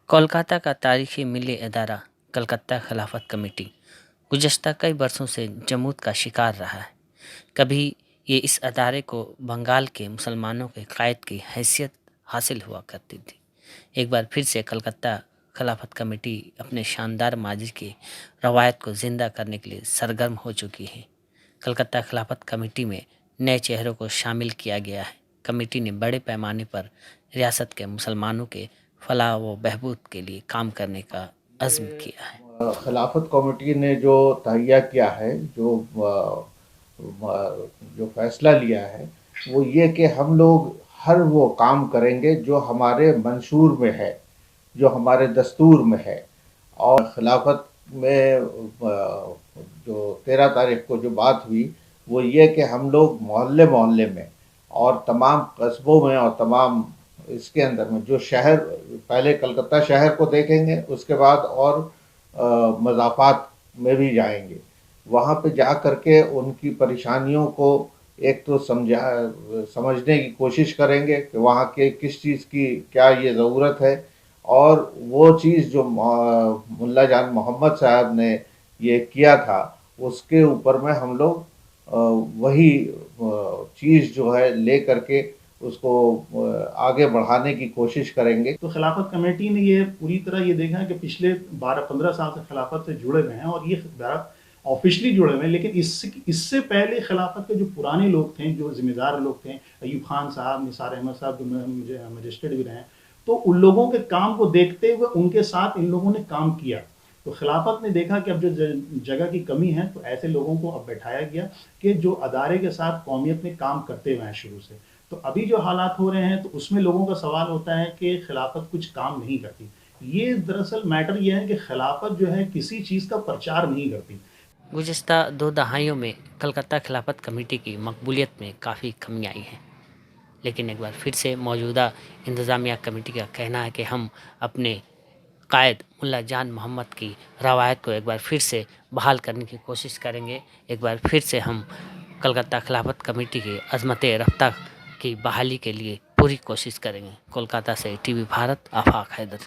कोलकाता का तारीखी मिली अदारा कलकत्ता खिलाफत कमेटी गुज़श्ता कई बरसों से जमूत का शिकार रहा है। कभी ये इस अदारे को बंगाल के मुसलमानों के कायद की हैसियत हासिल हुआ करती थी। एक बार फिर से कलकत्ता खिलाफत कमेटी अपने शानदार माजी की रवायत को ज़िंदा करने के लिए सरगर्म हो चुकी है। कलकत्ता खिलाफत कमेटी में नए चेहरों को शामिल किया गया है। कमेटी ने बड़े पैमाने पर रियासत के मुसलमानों के फलाह व बहबूद के लिए काम करने का अज़्म किया है। खिलाफत कमेटी ने जो तहैया किया है, जो फैसला लिया है, वो ये कि हम लोग हर वो काम करेंगे जो हमारे मंशूर में है, जो हमारे दस्तूर में है। और खिलाफत में जो 13 तारीख को जो बात हुई वो ये कि हम लोग मोहल्ले मोहल्ले में और तमाम कस्बों में और तमाम इसके अंदर में जो शहर, पहले कलकत्ता शहर को देखेंगे, उसके बाद और मज़ाफ़ात में भी जाएंगे। वहाँ पे जा कर के उनकी परेशानियों को एक तो समझने की कोशिश करेंगे कि वहाँ के किस चीज़ की क्या ये ज़रूरत है, और वो चीज़ जो मुल्ला जान मोहम्मद साहब ने ये किया था उसके ऊपर में हम लोग वही चीज़ जो है ले करके उसको आगे बढ़ाने की कोशिश करेंगे। तो खिलाफत कमेटी ने ये पूरी तरह ये देखा कि पिछले 12-15 साल से खिलाफत से जुड़े हुए हैं और ये ऑफिशियली जुड़े हुए हैं, लेकिन इससे पहले खिलाफत के जो पुराने लोग थे, जो जिम्मेदार लोग थे, अयूब खान साहब, निसार अहमद साहब जो मजिस्ट्रेट भी रहे, तो उन लोगों के काम को देखते हुए उनके साथ इन लोगों ने काम किया। तो खिलाफत ने देखा कि अब जो जगह की कमी है, तो ऐसे लोगों को अब बैठाया गया कि जो अदारे के साथ कौमियत में काम करते हुए हैं शुरू से। तो अभी जो हालात हो रहे हैं तो उसमें लोगों का सवाल होता है कि खिलाफत कुछ काम नहीं करती। ये दरअसल मैटर ये है कि खिलाफत जो है किसी चीज़ का प्रचार नहीं करती। गुज़श्ता 2 दहाइयों में कलकत्ता खिलाफत कमेटी की मकबूलियत में काफ़ी कमी आई है, लेकिन एक बार फिर से मौजूदा इंतज़ामिया कमेटी का कहना है कि हम अपने कायद मुल्ला जान मोहम्मद की रवायत को एक बार फिर से बहाल करने की कोशिश करेंगे। एक बार फिर से हम कलकत्ता खिलाफत कमेटी की अज़मत रफ्ता की बहाली के लिए पूरी कोशिश करेंगे। कोलकाता से टीवी भारत, आफाक हैदर।